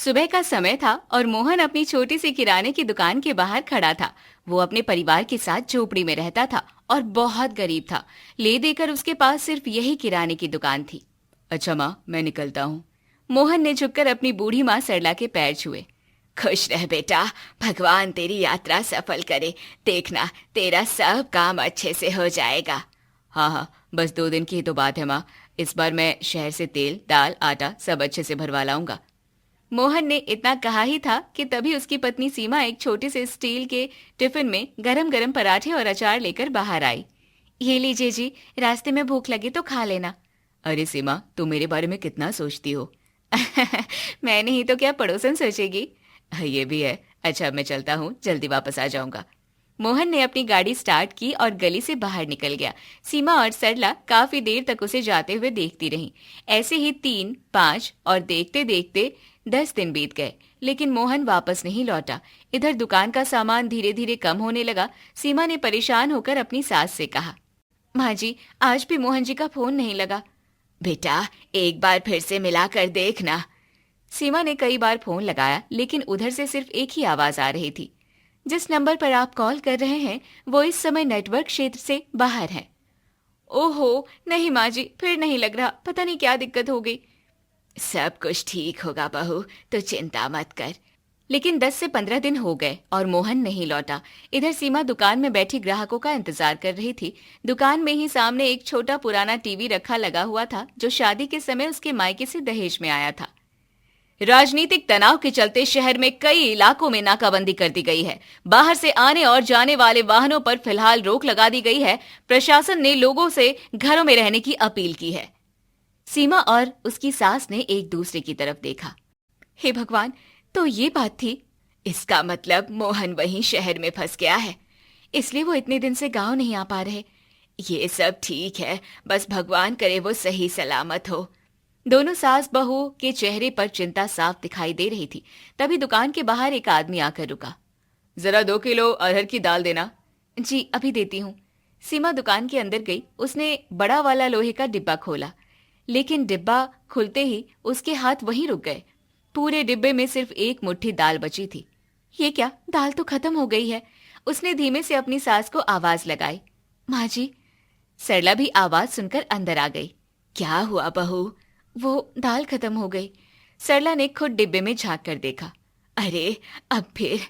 सुबह का समय था और मोहन अपनी छोटी सी किराने की दुकान के बाहर खड़ा था। वो अपने परिवार के साथ झोपड़ी में रहता था और बहुत गरीब था। ले देकर उसके पास सिर्फ यही किराने की दुकान थी। अच्छा माँ, मैं निकलता हूँ। मोहन ने झुककर अपनी बूढ़ी माँ सरला के पैर छुए। खुश रह बेटा, भगवान तेरी यात्रा सफल करे। देखना, तेरा सब काम अच्छे से हो जाएगा। हाँ हाँ, बस 2 दिन की ही तो बात है माँ। इस बार मैं शहर से तेल, दाल, आटा सब अच्छे से भरवा लाऊंगा। मोहन ने इतना कहा ही था कि तभी उसकी पत्नी सीमा एक छोटे से स्टील के टिफिन में गरम गरम पराठे और अचार लेकर बाहर आई। ये लीजिए जी, रास्ते में भूख लगी तो खा लेना। अरे सीमा, तुम मेरे बारे में कितना सोचती हो। मैं नहीं तो क्या पड़ोसन सोचेगी। ये भी है। अच्छा, मैं चलता हूँ, जल्दी वापस आ जाऊंगा। मोहन ने अपनी गाड़ी स्टार्ट की और गली से बाहर निकल गया। सीमा और सरला काफी देर तक उसे जाते हुए देखती रहीं। ऐसे ही 3, 5 और देखते देखते 10 दिन बीत गए, लेकिन मोहन वापस नहीं लौटा। इधर दुकान का सामान धीरे धीरे कम होने लगा। सीमा ने परेशान होकर अपनी सास से कहा, माँ जी, आज भी मोहन जी का फोन नहीं लगा। बेटा, एक बार फिर से मिला कर देखना। सीमा ने कई बार फोन लगाया, लेकिन उधर से सिर्फ एक ही आवाज आ रही थी। जिस नंबर पर आप कॉल कर रहे हैं वो इस समय नेटवर्क क्षेत्र से बाहर है। ओहो, नहीं माँ जी, फिर नहीं लग रहा। पता नहीं क्या दिक्कत हो गई। सब कुछ ठीक होगा बहू, तो चिंता मत कर। लेकिन 10 से 15 दिन हो गए और मोहन नहीं लौटा। इधर सीमा दुकान में बैठी ग्राहकों का इंतजार कर रही थी। दुकान में ही सामने एक छोटा पुराना टीवी रखा लगा हुआ था, जो शादी के समय उसके मायके से दहेज में आया था। राजनीतिक तनाव के चलते शहर में कई इलाकों में नाकाबंदी कर दी गई है। बाहर से आने और जाने वाले वाहनों पर फिलहाल रोक लगा दी गई है। प्रशासन ने लोगों से घरों में रहने की अपील की है। सीमा और उसकी सास ने एक दूसरे की तरफ देखा। हे भगवान, तो ये बात थी। इसका मतलब मोहन वहीं शहर में फंस गया है, इसलिए वो इतने दिन से गांव नहीं आ पा रहे। ये सब ठीक है, बस भगवान करे वो सही सलामत हो। दोनों सास बहू के चेहरे पर चिंता साफ दिखाई दे रही थी। तभी दुकान के बाहर एक आदमी आकर रुका। जरा 2 किलो अरहर की दाल देना। जी, अभी देती हूँ। सीमा दुकान के अंदर गई। उसने बड़ा वाला लोहे का डिब्बा खोला, लेकिन डिब्बा खुलते ही उसके हाथ वहीं रुक गए। पूरे डिब्बे में सिर्फ एक मुट्ठी दाल बची थी। ये क्या, दाल तो खत्म हो गई है। उसने धीमे से अपनी सास को आवाज लगाई। माँ जी। सरला भी आवाज सुनकर अंदर आ गई। क्या हुआ बहू? वो दाल खत्म हो गई। सरला ने खुद डिब्बे में झांक कर देखा। अरे, अब फिर?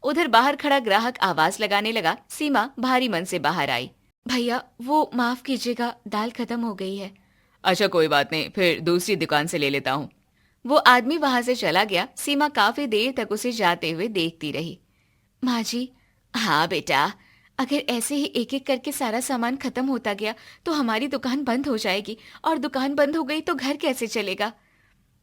उधर बाहर खड़ा ग्राहक आवाज लगाने लगा। सीमा भारी मन से बाहर आई। भैया, वो माफ कीजिएगा, दाल खत्म हो गई है। अच्छा, कोई बात नहीं, फिर दूसरी दुकान से ले लेता हूँ। वो आदमी वहां से चला गया। सीमा काफी देर तक उसे जाते हुए देखती रही। माँ जी। हाँ बेटा, अगर ऐसे ही एक एक करके सारा सामान खत्म होता गया तो हमारी दुकान बंद हो जाएगी, और दुकान बंद हो गई तो घर कैसे चलेगा।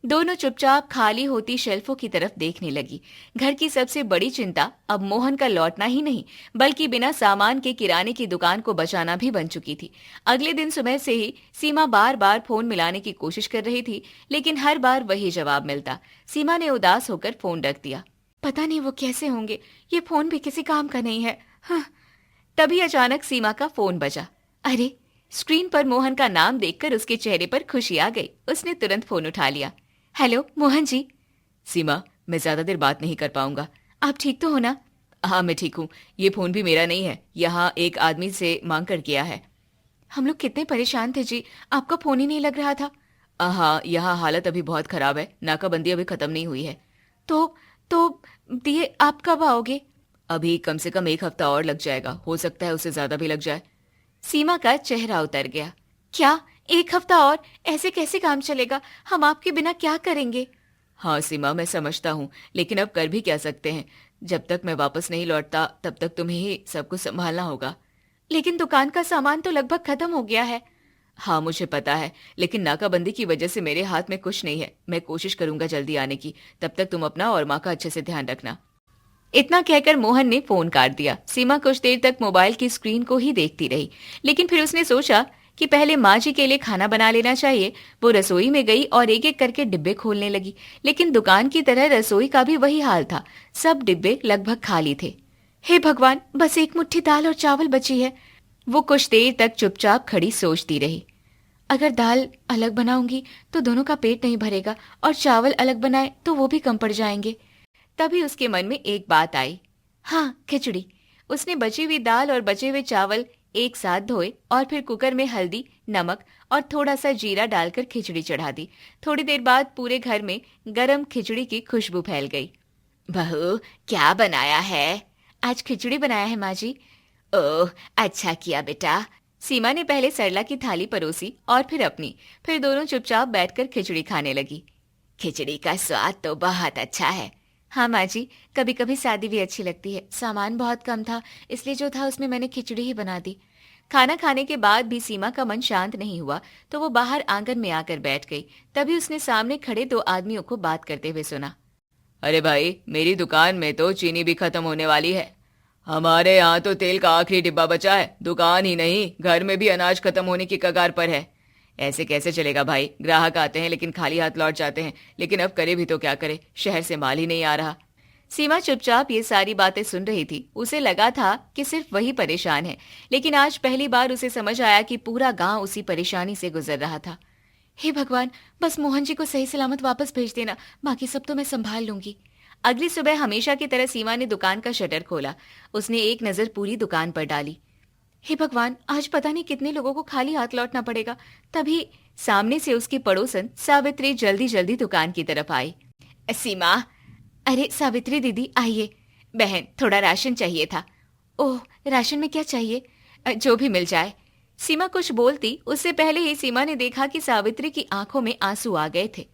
दोनों चुपचाप खाली होती शेल्फों की तरफ देखने लगी। घर की सबसे बड़ी चिंता अब मोहन का लौटना ही नहीं, बल्कि बिना सामान के किराने की दुकान को बचाना भी बन चुकी थी। अगले दिन सुबह से ही सीमा बार बार फोन मिलाने की कोशिश कर रही थी, लेकिन हर बार वही जवाब मिलता। सीमा ने उदास होकर फोन रख दिया। पता नहीं वो कैसे होंगे, ये फोन भी किसी काम का नहीं है। हाँ। तभी अचानक सीमा का फोन बजा। अरे, स्क्रीन पर मोहन का नाम देखकर उसके चेहरे पर खुशी आ गई। उसने तुरंत फोन उठा लिया। हेलो मोहन जी। सीमा, मैं ज्यादा देर बात नहीं कर पाऊंगा। आप ठीक तो हो ना? हाँ, मैं ठीक हूँ। ये फोन भी मेरा नहीं है, यहाँ एक आदमी से मांग कर किया है। हम लोग कितने परेशान थे जी, आपका फोन ही नहीं लग रहा था। हाँ, यहाँ हालत अभी बहुत खराब है, नाकाबंदी अभी खत्म नहीं हुई है। तो दिए आप कब आओगे? अभी कम से कम 1 हफ्ता और लग जाएगा, हो सकता है उससे ज्यादा भी लग जाए। सीमा का चेहरा उतर गया। क्या, 1 हफ्ता और? ऐसे कैसे काम चलेगा? हम आपके बिना क्या करेंगे? हाँ सीमा, मैं समझता हूँ, लेकिन अब कर भी क्या सकते हैं। जब तक मैं वापस नहीं लौटता तब तक तुम्हें ही सब कुछ संभालना होगा। लेकिन दुकान का सामान तो लगभग खत्म हो गया है। हाँ, मुझे पता है, लेकिन नाकाबंदी की वजह से मेरे हाथ में कुछ नहीं है। मैं कोशिश करूंगा जल्दी आने की। तब तक तुम अपना और माँ का अच्छे से ध्यान रखना। इतना कहकर मोहन ने फोन काट दिया। सीमा कुछ देर तक मोबाइल की स्क्रीन को ही देखती रही, लेकिन फिर उसने सोचा कि पहले माँ जी के लिए खाना बना लेना चाहिए। वो रसोई में गई और एक एक करके डिब्बे खोलने लगी, लेकिन दुकान की तरह रसोई का भी वही हाल था। सब डिब्बे लगभग खाली थे। हे भगवान, बस एक मुट्ठी दाल और चावल बची है। वो कुछ देर तक चुपचाप खड़ी सोचती रही। अगर दाल अलग बनाऊंगी तो दोनों का पेट नहीं भरेगा, और चावल अलग बनाए तो वो भी कम पड़ जाएंगे। तभी उसके मन में एक बात आई। हाँ, खिचड़ी। उसने बची हुई दाल और बचे हुए चावल एक साथ धोए और फिर कुकर में हल्दी, नमक और थोड़ा सा जीरा डालकर खिचड़ी चढ़ा दी। थोड़ी देर बाद पूरे घर में गरम खिचड़ी की खुशबू फैल गई। बहू, क्या बनाया है? आज खिचड़ी बनाया है माँ जी। ओह, अच्छा किया बेटा। सीमा ने पहले सरला की थाली परोसी और फिर अपनी। फिर दोनों चुपचाप बैठकर खिचड़ी खाने लगी। खिचड़ी का स्वाद तो बहुत अच्छा है। हाँ माँ जी, कभी कभी सादी भी अच्छी लगती है। सामान बहुत कम था, इसलिए जो था उसमें मैंने खिचड़ी ही बना दी। खाना खाने के बाद भी सीमा का मन शांत नहीं हुआ, तो वो बाहर आंगन में आकर बैठ गई। तभी उसने सामने खड़े दो आदमियों को बात करते हुए सुना। अरे भाई, मेरी दुकान में तो चीनी भी खत्म होने वाली है। हमारे यहाँ तो तेल का आखिरी डिब्बा बचा है। दुकान ही नहीं, घर में भी अनाज खत्म होने की कगार पर है। ऐसे कैसे चलेगा भाई? ग्राहक आते हैं लेकिन खाली हाथ लौट जाते हैं। लेकिन अब करे भी तो क्या करे, शहर से माल ही नहीं आ रहा। सीमा चुपचाप ये सारी बातें सुन रही थी। उसे लगा था कि सिर्फ वही परेशान है, लेकिन आज पहली बार उसे समझ आया कि पूरा गांव उसी परेशानी से गुजर रहा था। हे भगवान, बस मोहन जी को सही सलामत वापस भेज देना, बाकी सब तो मैं संभाल लूंगी। अगली सुबह हमेशा की तरह सीमा ने दुकान का शटर खोला। उसने एक नजर पूरी दुकान पर डाली। हे भगवान, आज पता नहीं कितने लोगों को खाली हाथ लौटना पड़ेगा। तभी सामने से उसकी पड़ोसन सावित्री जल्दी जल्दी दुकान की तरफ आई। सीमा। अरे सावित्री दीदी, आइए। बहन, थोड़ा राशन चाहिए था। ओह, राशन में क्या चाहिए? जो भी मिल जाए। सीमा कुछ बोलती उससे पहले ही सीमा ने देखा कि सावित्री की आंखों में आंसू आ गए थे।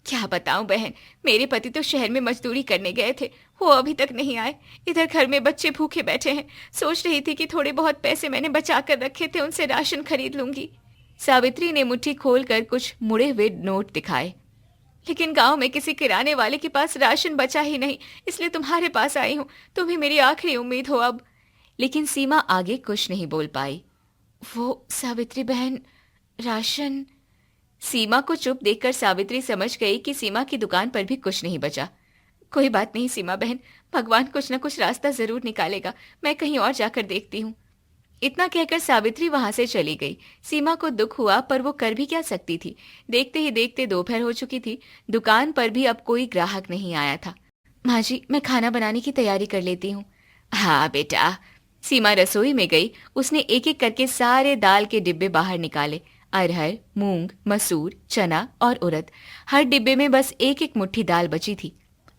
क्या बताऊं बहन, मेरे पति तो शहर में मजदूरी करने गए थे, वो अभी तक नहीं आए। इधर घर में बच्चे भूखे बैठे हैं। सोच रही थी कि थोड़े बहुत पैसे मैंने बचा कर रखे थे, उनसे राशन खरीद लूंगी। सावित्री ने मुट्ठी खोलकर कुछ मुड़े हुए नोट दिखाए। लेकिन गांव में किसी किराने वाले के पास राशन बचा ही नहीं, इसलिए तुम्हारे पास आई हूँ। तुम ही मेरी आखिरी उम्मीद हो अब। लेकिन सीमा आगे कुछ नहीं बोल पाई। वो सावित्री बहन, राशन। सीमा को चुप देखकर सावित्री समझ गई कि सीमा की दुकान पर भी कुछ नहीं बचा। कोई बात नहीं सीमा बहन, भगवान कुछ न कुछ रास्ता जरूर निकालेगा। मैं कहीं और जाकर देखती हूँ। इतना कहकर सावित्री वहां से चली गई। सीमा को दुख हुआ, पर वो कर भी क्या सकती थी। देखते ही देखते दोपहर हो चुकी थी। दुकान पर भी अब कोई ग्राहक नहीं आया था। माँ जी, मैं खाना बनाने की तैयारी कर लेती हूँ। हाँ बेटा। सीमा रसोई में गई। उसने एक एक करके सारे दाल के डिब्बे बाहर निकाले। अरहर, मूंग, मसूर, चना और उड़द। हर डिब्बे में बस एक एक मुट्ठी दाल बची थी।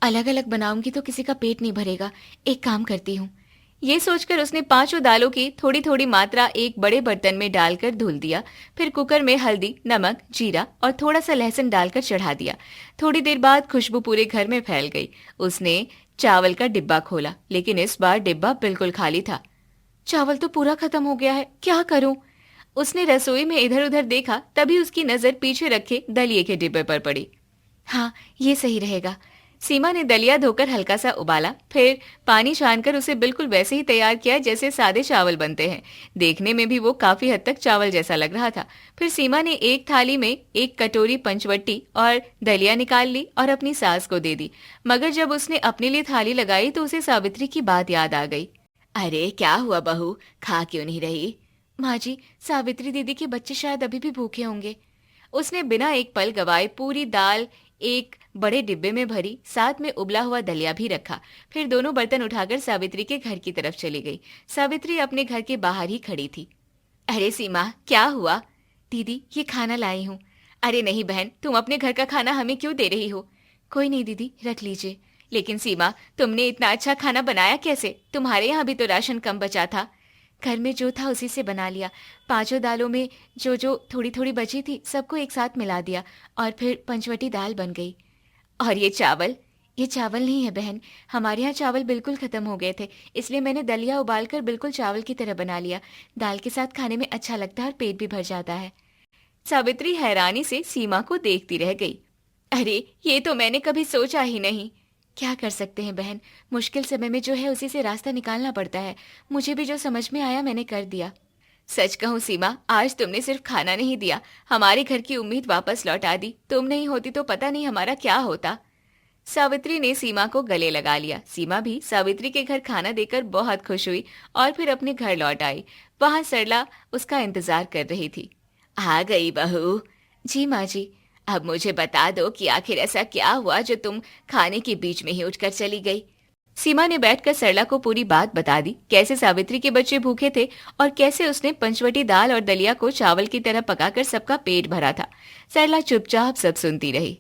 अलग अलग बनाऊंगी तो किसी का पेट नहीं भरेगा। एक काम करती हूँ। ये सोचकर उसने पांचों दालों की थोड़ी थोड़ी मात्रा एक बड़े बर्तन में डालकर धुल दिया। फिर कुकर में हल्दी, नमक, जीरा और थोड़ा सा लहसुन डालकर चढ़ा दिया। थोड़ी देर बाद खुशबू पूरे घर में फैल गई। उसने चावल का डिब्बा खोला, लेकिन इस बार डिब्बा बिल्कुल खाली था। चावल तो पूरा खत्म हो गया है, क्या करूं? उसने रसोई में इधर उधर देखा, तभी उसकी नजर पीछे रखे दलिये के डिब्बे पर पड़ी। हाँ, ये सही रहेगा। सीमा ने दलिया धोकर हल्का सा उबाला, फिर पानी छानकर उसे बिल्कुल वैसे ही तैयार किया जैसे सादे चावल बनते हैं। देखने में भी वो काफी हद तक चावल जैसा लग रहा था। फिर सीमा ने एक थाली में एक कटोरी पंचवट्टी और दलिया निकाल ली और अपनी सास को दे दी। मगर जब उसने अपने लिए थाली लगाई तो उसे सावित्री की बात याद आ गई। अरे क्या हुआ बहू, खा क्यों नहीं रही? माँ जी, सावित्री दीदी के बच्चे शायद अभी भी भूखे होंगे। उसने बिना एक पल गवाए पूरी दाल एक बड़े डिब्बे में भरी, साथ में उबला हुआ दलिया भी रखा। फिर दोनों बर्तन उठाकर सावित्री के घर की तरफ चली गई। सावित्री अपने घर के बाहर ही खड़ी थी। अरे सीमा, क्या हुआ? दीदी, ये खाना लाई हूँ। अरे नहीं बहन, तुम अपने घर का खाना हमें क्यों दे रही हो? कोई नहीं दीदी, रख लीजिए। लेकिन सीमा, तुमने इतना अच्छा खाना बनाया कैसे? तुम्हारे यहाँ भी तो राशन कम बचा था। घर में जो था उसी से बना लिया। पांचों दालों में जो जो थोड़ी थोड़ी बची थी, सबको एक साथ मिला दिया और फिर पंचवटी दाल बन गई। और ये चावल? ये चावल नहीं है बहन, हमारे यहाँ चावल बिल्कुल खत्म हो गए थे, इसलिए मैंने दलिया उबालकर बिल्कुल चावल की तरह बना लिया। दाल के साथ खाने में अच्छा लगता है और पेट भी भर जाता है। सावित्री हैरानी से सीमा को देखती रह गई। अरे, ये तो मैंने कभी सोचा ही नहीं। क्या कर सकते हैं बहन, मुश्किल समय में जो है उसी से रास्ता निकालना पड़ता है। मुझे भी जो समझ में आया मैंने कर दिया। सच कहूँ सीमा, आज तुमने सिर्फ खाना नहीं दिया, हमारे घर की उम्मीद वापस लौटा दी। तुम नहीं होती तो पता नहीं हमारा क्या होता। सावित्री ने सीमा को गले लगा लिया। सीमा भी सावित्री के घर खाना देकर बहुत खुश हुई और फिर अपने घर लौट आई। वहां सरला उसका इंतजार कर रही थी। आ गई बहू। जी माँ जी। अब मुझे बता दो कि आखिर ऐसा क्या हुआ जो तुम खाने के बीच में ही उठकर चली गई। सीमा ने बैठकर सरला को पूरी बात बता दी, कैसे सावित्री के बच्चे भूखे थे और कैसे उसने पंचवटी दाल और दलिया को चावल की तरह पकाकर सबका पेट भरा था। सरला चुपचाप सब सुनती रही।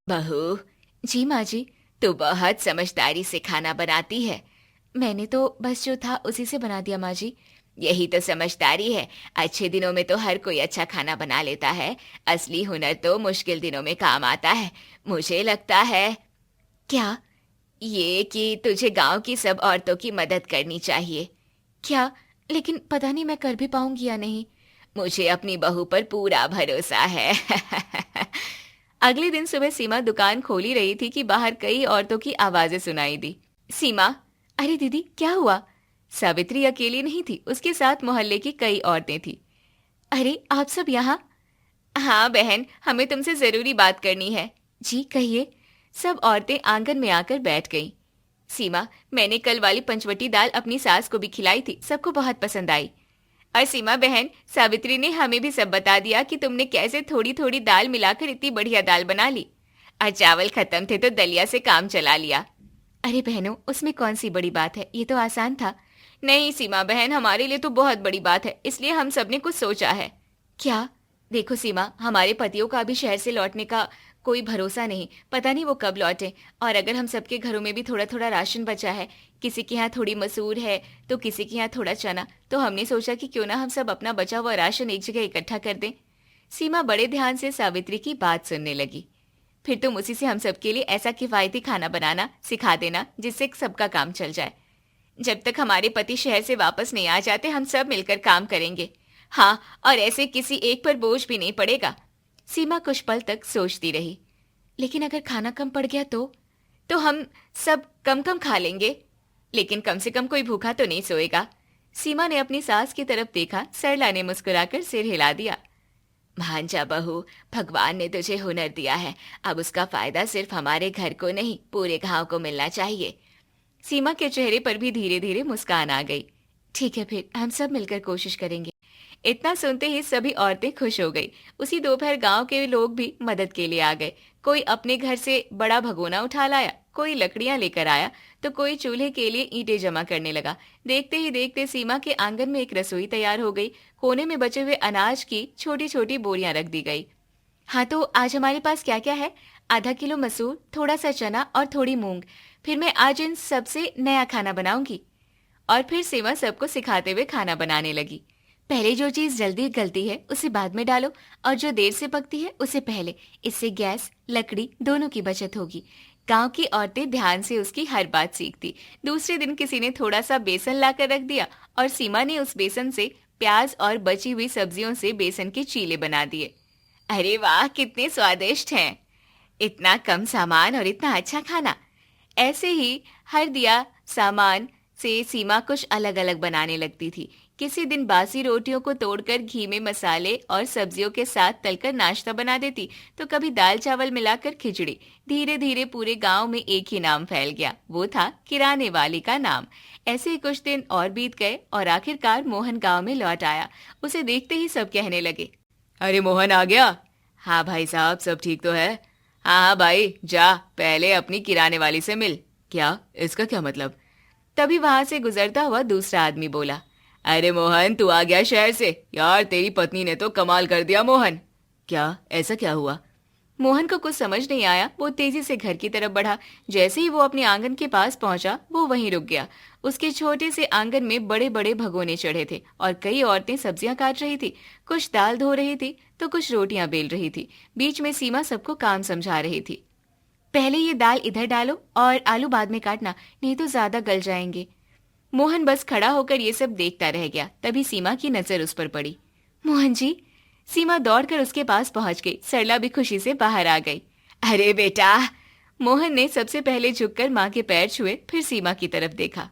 बहू। जी माँ जी। तू बहुत समझदारी से खाना बनाती है। मैंने तो बस जो था उसी से बना दिया माँ जी। यही तो समझदारी है। अच्छे दिनों में तो हर कोई अच्छा खाना बना लेता है। असली हुनर तो मुश्किल दिनों में काम आता है। मुझे लगता है। क्या? ये कि तुझे गांव की सब औरतों की मदद करनी चाहिए। क्या? लेकिन पता नहीं मैं कर भी पाऊंगी या नहीं। मुझे अपनी बहू पर पूरा भरोसा है। अगले दिन सुबह सीमा दुकान खोली रही थी कि बाहर कई औरतों की आवाजें सुनाई दी। सीमा। अरे दीदी क्या हुआ? सावित्री अकेली नहीं थी, उसके साथ मोहल्ले की कई औरतें थी। अरे आप सब यहाँ? हाँ बहन, हमें तुमसे जरूरी बात करनी है। जी कहिए। सब औरतें आंगन में आकर बैठ गईं। सीमा, मैंने कल वाली पंचवटी दाल अपनी सास को भी खिलाई थी, सबको बहुत पसंद आई। और सीमा बहन, सावित्री ने हमें भी सब बता दिया कि तुमने कैसे थोड़ी थोड़ी दाल मिलाकर इतनी बढ़िया दाल बना ली। और चावल खत्म थे तो दलिया से काम चला लिया। अरे बहनों, उसमें कौन सी बड़ी बात है, ये तो आसान था। नहीं सीमा बहन, हमारे लिए तो बहुत बड़ी बात है, इसलिए हम सबने कुछ सोचा है। क्या? देखो सीमा, हमारे पतियों का अभी शहर से लौटने का कोई भरोसा नहीं, पता नहीं वो कब लौटे। और अगर हम सबके घरों में भी थोड़ा थोड़ा राशन बचा है, किसी के यहाँ थोड़ी मसूर है तो किसी के यहाँ थोड़ा चना, तो हमने सोचा कि क्यों ना हम सब अपना बचा हुआ राशन एक जगह इकट्ठा कर दें। सीमा बड़े ध्यान से सावित्री की बात सुनने लगी। फिर तुम उसी से हम सबके लिए ऐसा किफायती खाना बनाना सिखा देना जिससे सबका काम चल जाए। जब तक हमारे पति शहर से वापस नहीं आ जाते हम सब मिलकर काम करेंगे। हाँ, और ऐसे किसी एक पर बोझ भी नहीं पड़ेगा। सीमा कुछ पल तक सोचती रही। लेकिन अगर खाना कम पड़ गया तो हम सब कम कम खा लेंगे। लेकिन कम से कम कोई भूखा तो नहीं सोएगा। सीमा ने अपनी सास की तरफ देखा। सरला ने मुस्कुराकर सिर हिला दिया। भांजा बहू, भगवान ने तुझे हुनर दिया है, अब उसका फायदा सिर्फ हमारे घर को नहीं पूरे गांव को मिलना चाहिए। सीमा के चेहरे पर भी धीरे धीरे मुस्कान आ गई। ठीक है, फिर हम सब मिलकर कोशिश करेंगे। इतना सुनते ही सभी औरतें खुश हो गई। उसी दोपहर गांव के लोग भी मदद के लिए आ गए। कोई अपने घर से बड़ा भगोना उठा लाया, कोई लकड़ियां लेकर आया तो कोई चूल्हे के लिए ईंटें जमा करने लगा। देखते ही देखते सीमा के आंगन में एक रसोई तैयार हो गई। कोने में बचे हुए अनाज की छोटी छोटी बोरियां रख दी गई। हाँ, तो आज हमारे पास क्या क्या है? आधा किलो मसूर, थोड़ा सा चना और थोड़ी मूंग। फिर मैं आज इन सबसे नया खाना बनाऊंगी। और फिर सीमा सबको सिखाते हुए खाना बनाने लगी। पहले जो चीज जल्दी गलती है उसे बाद में डालो, और जो देर से पकती है उसे पहले। इससे गैस, लकड़ी दोनों की बचत होगी। गांव की औरतें ध्यान से उसकी हर बात सीखती। दूसरे दिन किसी ने थोड़ा सा बेसन लाकर रख दिया और सीमा ने उस बेसन से प्याज और बची हुई सब्जियों से बेसन के चीले बना दिए। अरे वाह, कितने स्वादिष्ट हैं। इतना कम सामान और इतना अच्छा खाना। ऐसे ही हर दिया सामान से सीमा कुछ अलग अलग बनाने लगती थी। किसी दिन बासी रोटियों को तोड़कर घी में मसाले और सब्जियों के साथ तलकर नाश्ता बना देती, तो कभी दाल चावल मिलाकर खिचड़ी। धीरे धीरे पूरे गांव में एक ही नाम फैल गया, वो था किराने वाली का नाम। ऐसे ही कुछ दिन और बीत गए और आखिरकार मोहन गांव में लौट आया। उसे देखते ही सब कहने लगे, अरे मोहन आ गया। हाँ भाई साहब, सब ठीक तो है? हाँ हाँ भाई, जा पहले अपनी किराने वाली से मिल। क्या? इसका क्या मतलब? तभी वहां से गुजरता हुआ दूसरा आदमी बोला, अरे मोहन, तू आ गया शहर से? यार तेरी पत्नी ने तो कमाल कर दिया मोहन। क्या? ऐसा क्या हुआ? मोहन को कुछ समझ नहीं आया। वो तेजी से घर की तरफ बढ़ा। जैसे ही वो अपने आंगन के पास पहुंचा वो वहीं रुक गया। उसके छोटे से आंगन में बड़े बड़े भगोने चढ़े थे और कई औरतें सब्जियां काट रही थी। कुछ दाल धो रही थी तो कुछ रोटियां बेल रही थी। बीच में सीमा सबको काम समझा रही थी। पहले ये दाल इधर डालो और आलू बाद में काटना, नहीं तो ज्यादा गल जाएंगे। मोहन बस खड़ा होकर ये सब देखता रह गया। तभी सीमा की नजर उस पर पड़ी। मोहन जी। सीमा दौड़कर उसके पास पहुंच गई। सरला भी खुशी से बाहर आ गई। अरे बेटा। मोहन ने सबसे पहले झुककर माँ के पैर छुए, फिर सीमा की तरफ देखा।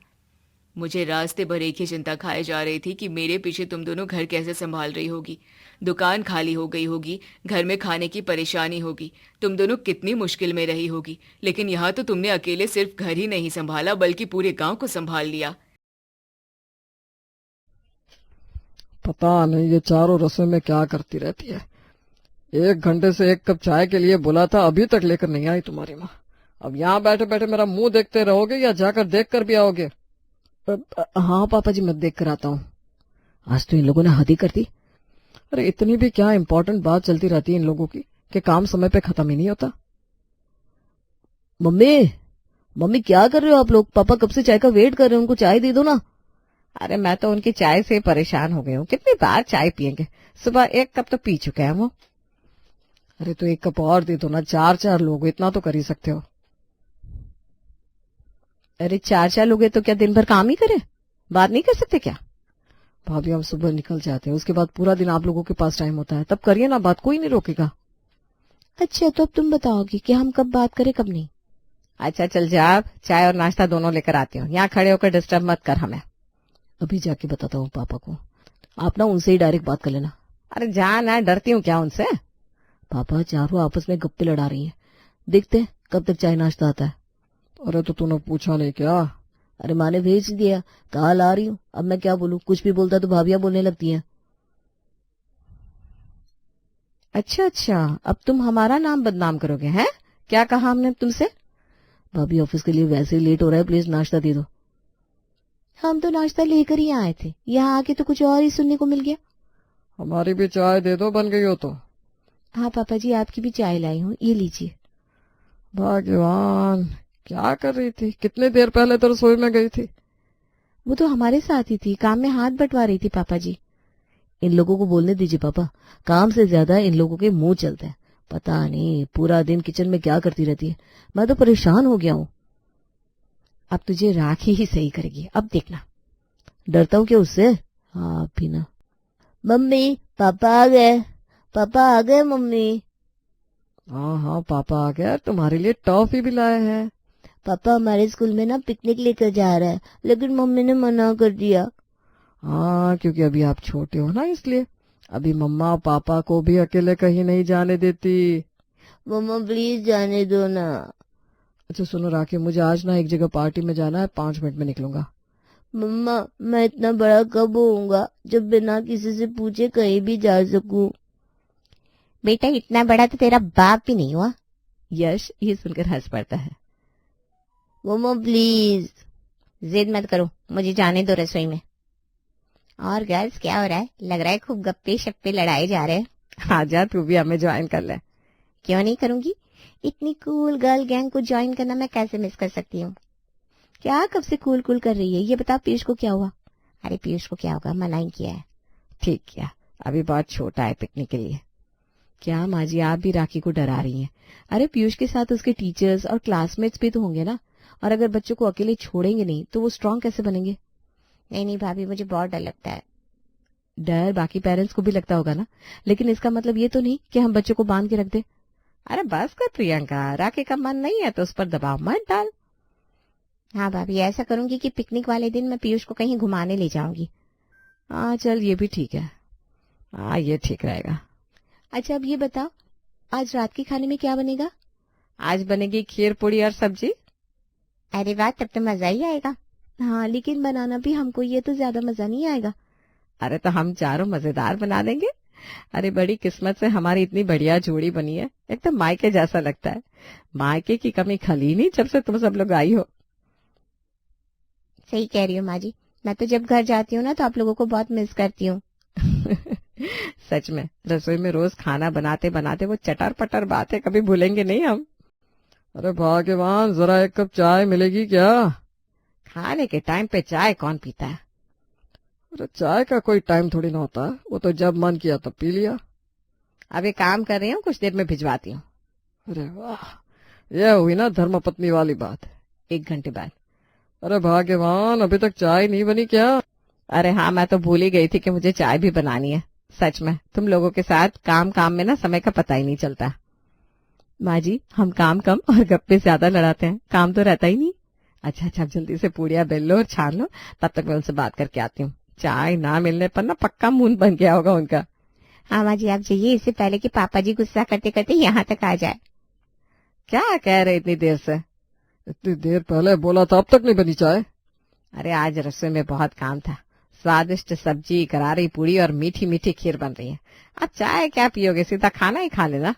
मुझे रास्ते भर एक ही चिंता खाए जा रही थी कि मेरे पीछे तुम दोनों घर कैसे संभाल रही होगी। दुकान खाली हो गई होगी, घर में खाने की परेशानी होगी, तुम दोनों कितनी मुश्किल में रही होगी। लेकिन यहाँ तो तुमने अकेले सिर्फ घर ही नहीं संभाला बल्कि पूरे गांव को संभाल लिया। पता नहीं ये चारों रसोई में क्या करती रहती है। 1 घंटे से 1 कप चाय के लिए बोला था, अभी तक लेकर नहीं आई तुम्हारी माँ। अब यहाँ बैठे बैठे मेरा मुंह देखते रहोगे या जाकर देख कर भी आओगे? हाँ पापा जी, मैं देख कर आता हूँ। आज तो इन लोगों ने हद ही कर दी। अरे इतनी भी क्या इम्पोर्टेंट बात चलती रहती है इन लोगों की कि काम समय पे खत्म ही नहीं होता। मम्मी, मम्मी क्या कर रहे हो आप लोग? पापा कब से चाय का वेट कर रहे हैं, उनको चाय दे दो ना। अरे मैं तो उनकी चाय से परेशान हो गई हूँ, कितनी बार चाय पियेंगे, सुबह 1 कप तो पी चुके हैं वो। अरे तो 1 कप और दे दो ना, 4 लोग, इतना तो कर ही सकते हो। अरे 4 लोग हैं तो क्या दिन भर काम ही करें, बात नहीं कर सकते क्या? भाभी हम सुबह निकल जाते हैं, उसके बाद पूरा दिन आप लोगों के पास टाइम होता है, तब करिए ना बात, कोई नहीं रोकेगा। अच्छा तो अब तुम बताओगी कि हम कब बात करें कब नहीं। अच्छा चल जा, अब चाय और नाश्ता दोनों लेकर आती हूँ, यहाँ खड़े होकर डिस्टर्ब मत कर हमें। अभी जाके बताता हूँ पापा को, आप ना उनसे ही डायरेक्ट बात कर लेना। अरे जा ना, डरती हूँ क्या उनसे? पापा चारों आपस में गप्पे लड़ा रही हैं, देखते हैं कब तक चाय नाश्ता आता है। अरे तो तूने पूछा नहीं क्या? अरे माँ ने भेज दिया, कहा ला रही हूँ, अब मैं क्या बोलूं, कुछ भी बोलता तो भाभियां बोलने लगती हैं। अच्छा, अब तुम हमारा नाम बदनाम करोगे हैं? क्या कहा हमने तुमसे? भाभी ऑफिस के लिए वैसे ही लेट हो रहा है, प्लीज नाश्ता दे दो। हम तो नाश्ता लेकर ही आए थे, यहाँ आके तो कुछ और ही सुनने को मिल गया। हमारी भी चाय दे दो, बन गई हो तो। हाँ पापा जी, आपकी भी चाय लाई हूँ, ये लीजिए। भगवान, क्या कर रही थी? कितनी देर पहले तो रसोई में गई थी। वो तो हमारे साथ ही थी, काम में हाथ बंटवा रही थी पापा जी। इन लोगों को बोलने दीजिए पापा, काम से ज्यादा इन लोगों के मुंह चलते हैं। पता नहीं पूरा दिन किचन में क्या करती रहती है, मैं तो परेशान हो गया हूँ। अब तुझे राखी ही सही करेगी, अब देखना। डरता हूँ क्या उससे? हाँ भी ना। मम्मी पापा आ गए, पापा आ गए मम्मी। हाँ पापा आ गया, तुम्हारे लिए टॉफी भी लाए हैं। पापा हमारे स्कूल में ना पिकनिक लेकर जा रहा है, लेकिन मम्मी ने मना कर दिया। हाँ क्योंकि अभी आप छोटे हो ना, इसलिए अभी मम्मा पापा को भी अकेले कहीं नहीं जाने देती। मम्मा प्लीज जाने दो ना। अच्छा सुनो राखी, मुझे आज ना एक जगह पार्टी में जाना है, 5 मिनट में निकलूंगा। मम्मा मैं इतना बड़ा कब होऊंगा जब बिना किसी से पूछे कहीं भी जा सकूं? बेटा इतना बड़ा तो तेरा बाप भी नहीं हुआ। यश ये सुनकर हंस पड़ता है। मम्मा प्लीज। जिद मत करो, मुझे जाने दो रसोई में। और गर्ल्स क्या हो रहा है? लग रहा है खूब गप्पे शप्पे लड़ाए जा रहे हैं। आजा तू भी हमें ज्वाइन कर ले। क्यों नहीं करूंगी, इतनी कूल गर्ल गैंग को ज्वाइन करना मैं कैसे मिस कर सकती हूँ? क्या कब से कूल कूल कर रही है? ये बता पीयूष को क्या हुआ? अरे पीयूष को क्या होगा, मना ही किया है। ठीक किया, अभी बहुत छोटा है पिकनिक के लिए। क्या माँ जी, आप भी राखी को डरा रही हैं? अरे पीयूष के साथ उसके टीचर्स और क्लासमेट्स भी तो होंगे ना, और अगर बच्चों को अकेले छोड़ेंगे नहीं तो वो स्ट्रांग कैसे बनेंगे? नहीं भाभी, मुझे बहुत डर लगता है। डर बाकी पेरेंट्स को भी लगता होगा ना, लेकिन इसका मतलब ये तो नहीं कि हम बच्चों को बांध के रख दे। अरे बस कर प्रियंका, राखी का मन नहीं है तो उस पर दबाव मत डाल। हाँ भाभी, ऐसा करूंगी कि पिकनिक वाले दिन मैं पीयूष को कहीं घुमाने ले जाऊंगी। हाँ चल, ये भी ठीक है। हाँ ये ठीक रहेगा। अच्छा अब ये बताओ, आज रात के खाने में क्या बनेगा? आज बनेगी खीर पूड़ी और सब्जी। अरे वाह, तब तो मजा ही आएगा। हाँ लेकिन बनाना भी हमको, ये तो ज्यादा मजा नहीं आएगा। अरे तो हम चारों मजेदार बना देंगे। अरे बड़ी किस्मत से हमारी इतनी बढ़िया जोड़ी बनी है, एकदम तो मायके जैसा लगता है। मायके की कमी खली नहीं जब से तुम सब लोग आई हो। सही कह रही हो माँ जी, मैं तो जब घर जाती हूँ ना तो आप लोगों को बहुत मिस करती हूँ। सच में, रसोई में रोज खाना बनाते बनाते वो चटर पटर बातें कभी भूलेंगे नहीं हम। अरे भाग्यवान, जरा 1 कप चाय मिलेगी क्या? खाने के टाइम पे चाय कौन पीता है? अरे चाय का कोई टाइम थोड़ी ना होता, वो तो जब मन किया तब पी लिया। अब एक काम कर रही हूँ, कुछ देर में भिजवाती हूँ। अरे वाह, यह हुई ना धर्मपत्नी वाली बात। 1 घंटे बाद। अरे भाग्यवान, अभी तक चाय नहीं बनी क्या? अरे हाँ, मैं तो भूल ही गई थी कि मुझे चाय भी बनानी है। सच में तुम लोगों के साथ काम काम में ना समय का पता ही नहीं चलता। माँ जी, हम काम कम और गप्पे ज्यादा लड़ाते हैं, काम तो रहता ही नहीं। अच्छा जल्दी से पूड़ियाँ बेल लो और छान लो, तब तक मैं उनसे बात करके आती हूँ। चाय ना मिलने पर ना पक्का मुंह बन गया होगा उनका। हाँ माँ जी, आप जाइए, इससे पहले कि पापा जी गुस्सा करते करते यहाँ तक आ जाए। क्या कह रहे इतनी देर से? इतनी देर पहले बोला था, अब तक नहीं बनी चाय। अरे आज रसोई में बहुत काम था, स्वादिष्ट सब्जी, करारी पूड़ी और मीठी मीठी खीर बन रही है। आज चाय क्या पियोगे, सीधा खाना ही खा लेना।